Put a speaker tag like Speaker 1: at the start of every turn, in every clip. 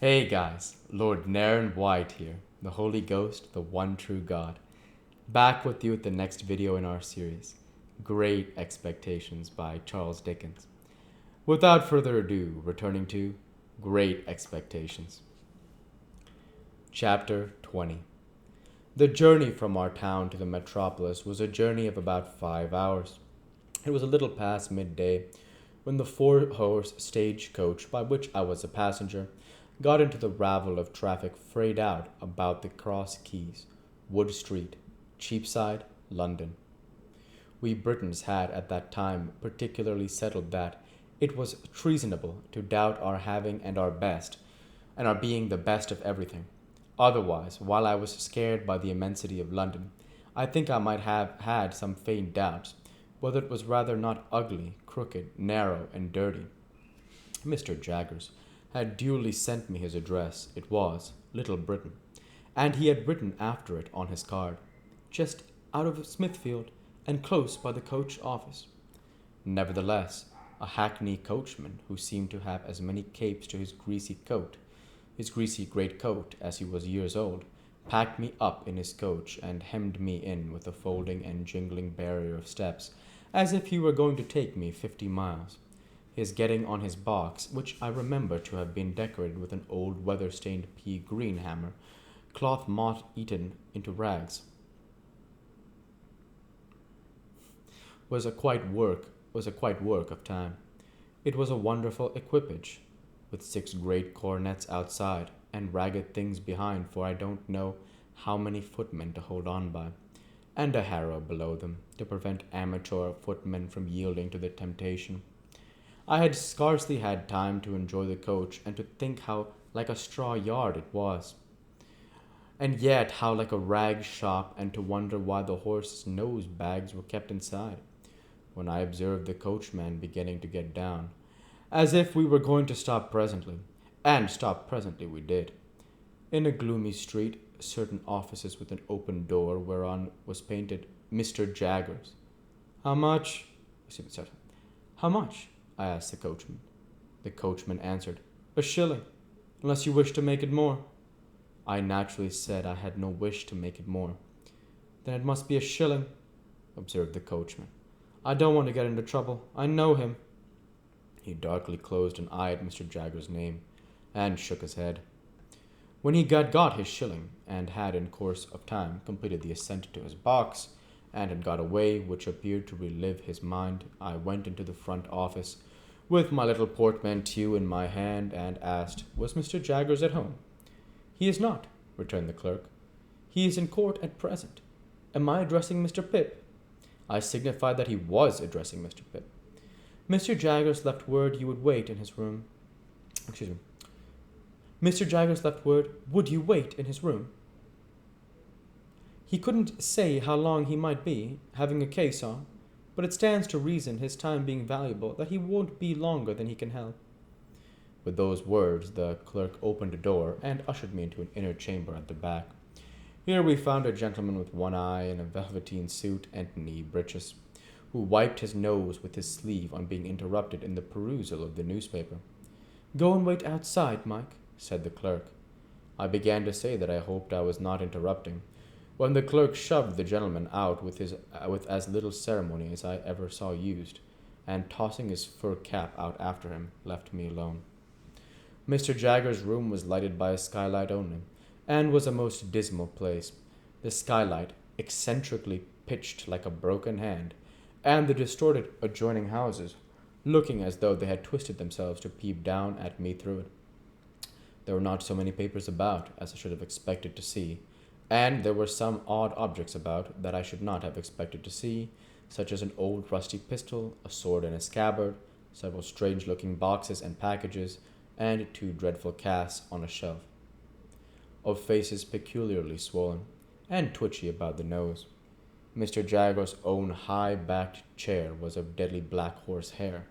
Speaker 1: Hey guys, Lord Naren White here, the Holy Ghost, the one true God. Back with you with the next video in our series, Great Expectations by Charles Dickens. Without further ado, returning to Great Expectations. Chapter 20. The journey from our town to the metropolis was a journey of about 5 hours. It was a little past midday when the four-horse stagecoach, by which I was a passenger, got into the ravel of traffic frayed out about the Cross Keys, Wood Street, Cheapside, London. We Britons had at that time particularly settled that it was treasonable to doubt our having and our best, and our being the best of everything. Otherwise, while I was scared by the immensity of London, I think I might have had some faint doubts whether it was rather not ugly, crooked, narrow, and dirty. Mr. Jaggers had duly sent me his address. It was Little Britain, and he had written after it on his card, just out of Smithfield and close by the coach office. Nevertheless, a hackney coachman who seemed to have as many capes to his greasy great coat, as he was years old, packed me up in his coach and hemmed me in with a folding and jingling barrier of steps, as if he were going to take me 50 miles. His getting on his box, which I remember to have been decorated with an old weather-stained pea green hammer, cloth moth-eaten into rags, was a quite work of time. It was a wonderful equipage, with 6 great cornets outside, and ragged things behind, for I don't know how many footmen to hold on by, and a harrow below them, to prevent amateur footmen from yielding to the temptation. I had scarcely had time to enjoy the coach and to think how like a straw yard it was, and yet how like a rag shop, and to wonder why the horses' nose bags were kept inside, when I observed the coachman beginning to get down, as if we were going to stop presently, and stop presently we did. In a gloomy street, certain offices with an open door whereon was painted Mr. Jaggers. How much? How much? I asked the coachman. The coachman answered, "A shilling, unless you wish to make it more." I naturally said I had no wish to make it more. "Then it must be a shilling," observed the coachman. "I don't want to get into trouble. I know him." He darkly closed an eye at Mr. Jagger's name, and shook his head. When he got his shilling, and had in course of time completed the ascent to his box, and had got away, which appeared to relieve his mind, I went into the front office, with my little portmanteau in my hand, and asked, "Was Mr. Jaggers at home?" "He is not," returned the clerk. "He is in court at present. Am I addressing Mr. Pip?" I signified that he was addressing Mr. Pip. "Mr. Jaggers left word you would wait in his room." Excuse me. "Mr. Jaggers left word, would you wait in his room? He couldn't say how long he might be, having a case on, but it stands to reason, his time being valuable, that he won't be longer than he can help." With those words, the clerk opened a door and ushered me into an inner chamber at the back. Here we found a gentleman with one eye in a velveteen suit and knee breeches, who wiped his nose with his sleeve on being interrupted in the perusal of the newspaper. "Go and wait outside, Mike," said the clerk. I began to say that I hoped I was not interrupting, when the clerk shoved the gentleman out with as little ceremony as I ever saw used, and tossing his fur cap out after him, left me alone. Mr. Jagger's room was lighted by a skylight only, and was a most dismal place. The skylight eccentrically pitched like a broken hand, and the distorted adjoining houses looking as though they had twisted themselves to peep down at me through it. There were not so many papers about as I should have expected to see, and there were some odd objects about that I should not have expected to see, such as an old rusty pistol, a sword in a scabbard, several strange-looking boxes and packages, and 2 dreadful casts on a shelf, of faces peculiarly swollen, and twitchy about the nose. Mr. Jagger's own high-backed chair was of deadly black horsehair,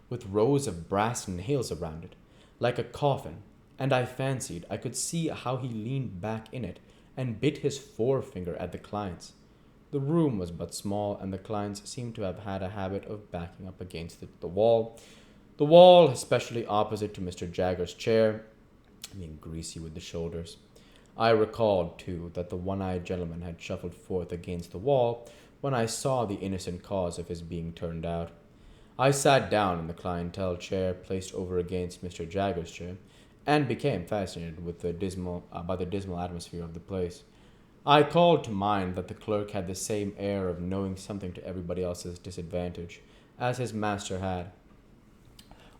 Speaker 1: with rows of brass nails around it, like a coffin, and I fancied I could see how he leaned back in it and bit his forefinger at the clients. The room was but small, and the clients seemed to have had a habit of backing up against the wall, especially opposite to Mr. Jagger's chair, being greasy with the shoulders. I recalled, too, that the one-eyed gentleman had shuffled forth against the wall when I saw the innocent cause of his being turned out. I sat down in the clientele chair placed over against Mr. Jagger's chair, and became fascinated with by the dismal atmosphere of the place. I called to mind that the clerk had the same air of knowing something to everybody else's disadvantage as his master had.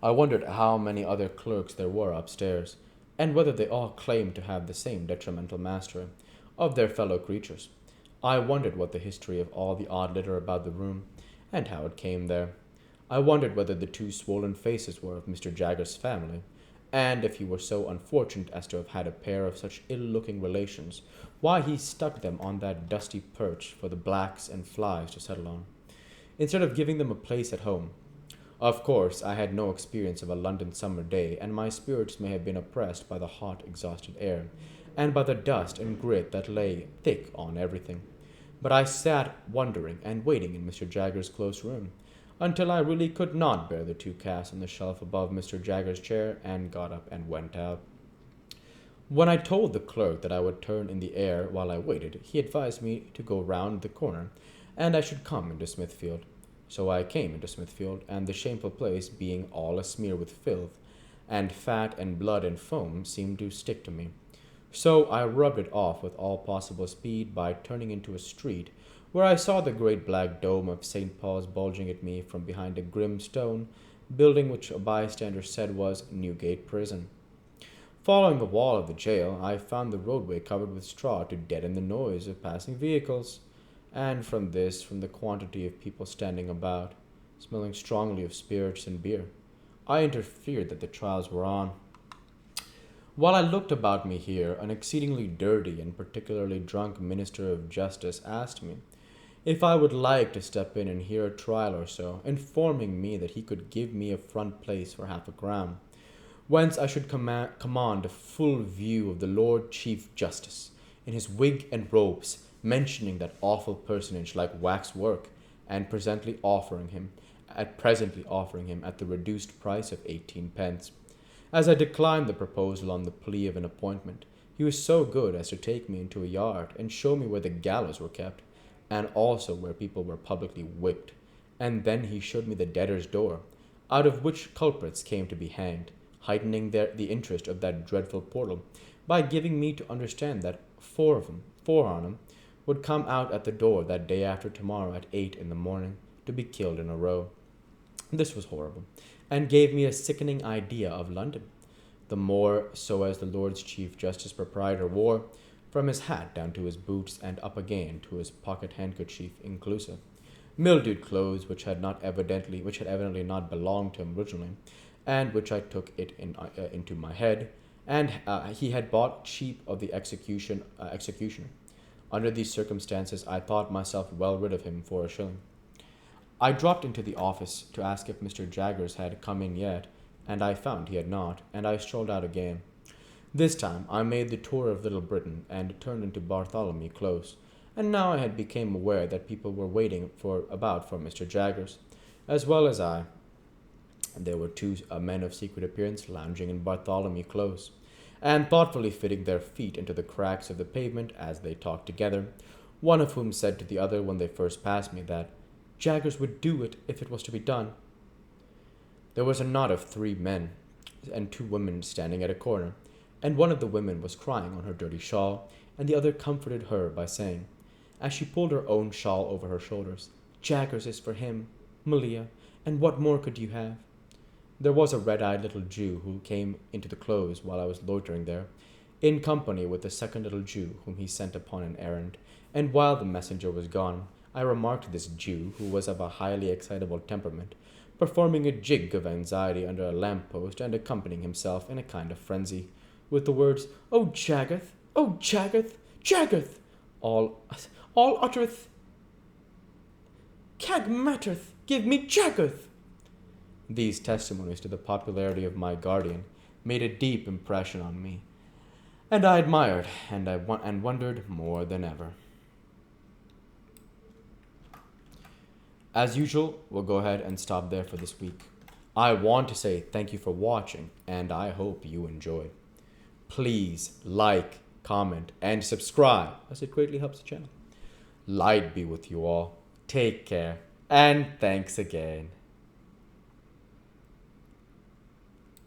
Speaker 1: I wondered how many other clerks there were upstairs, and whether they all claimed to have the same detrimental mastery of their fellow creatures. I wondered what the history of all the odd litter about the room, and how it came there. I wondered whether the two swollen faces were of Mr. Jagger's family, and if he were so unfortunate as to have had a pair of such ill-looking relations, why he stuck them on that dusty perch for the blacks and flies to settle on, instead of giving them a place at home. Of course, I had no experience of a London summer day, and my spirits may have been oppressed by the hot, exhausted air, and by the dust and grit that lay thick on everything. But I sat wondering and waiting in Mr. Jagger's close room, until I really could not bear the two casts on the shelf above Mr. Jagger's chair, and got up and went out. When I told the clerk that I would turn in the air while I waited, he advised me to go round the corner, and I should come into Smithfield. So I came into Smithfield, and the shameful place, being all asmear with filth, and fat and blood and foam, seemed to stick to me. So I rubbed it off with all possible speed by turning into a street, where I saw the great black dome of St. Paul's bulging at me from behind a grim stone building which a bystander said was Newgate Prison. Following the wall of the jail, I found the roadway covered with straw to deaden the noise of passing vehicles, and from the quantity of people standing about, smelling strongly of spirits and beer, I interfered that the trials were on. While I looked about me here, an exceedingly dirty and particularly drunk minister of justice asked me if I would like to step in and hear a trial or so, informing me that he could give me a front place for half a crown, whence I should command a full view of the Lord Chief Justice, in his wig and robes, mentioning that awful personage like waxwork, and presently offering him at the reduced price of 18 pence. As I declined the proposal on the plea of an appointment, he was so good as to take me into a yard and show me where the gallows were kept, and also where people were publicly whipped, and then he showed me the debtor's door, out of which culprits came to be hanged, heightening the interest of that dreadful portal by giving me to understand that four on 'em, would come out at the door that day after tomorrow at 8 in the morning, to be killed in a row. This was horrible, and gave me a sickening idea of London, the more so as the Lord's Chief Justice Proprietor wore, from his hat down to his boots and up again to his pocket handkerchief inclusive, mildewed clothes which had evidently not belonged to him originally, and which I took into my head, and he had bought cheap of the executioner. Under these circumstances, I thought myself well rid of him for a shilling. I dropped into the office to ask if Mr. Jaggers had come in yet, and I found he had not, and I strolled out again. This time I made the tour of Little Britain and turned into Bartholomew Close, and now I had become aware that people were waiting for Mr. Jaggers, as well as I. There were two men of secret appearance lounging in Bartholomew Close, and thoughtfully fitting their feet into the cracks of the pavement as they talked together, one of whom said to the other when they first passed me that Jaggers would do it if it was to be done. There was a knot of 3 men and 2 women standing at a corner, and one of the women was crying on her dirty shawl, and the other comforted her by saying, as she pulled her own shawl over her shoulders, Jaggers is for him, Malia, and what more could you have? There was a red-eyed little Jew who came into the close while I was loitering there, in company with the second little Jew whom he sent upon an errand, and while the messenger was gone, I remarked this Jew, who was of a highly excitable temperament, performing a jig of anxiety under a lamp-post and accompanying himself in a kind of frenzy, with the words, "Oh, Jaggerth! Oh, Jaggerth! Jaggerth!" all uttereth, "Cag matterth! Give me Jaggerth!" These testimonies to the popularity of my guardian made a deep impression on me, and I admired and wondered more than ever. As usual, we'll go ahead and stop there for this week. I want to say thank you for watching, and I hope you enjoyed. Please like, comment, and subscribe, as it greatly helps the channel. Light be with you all. Take care, and thanks again.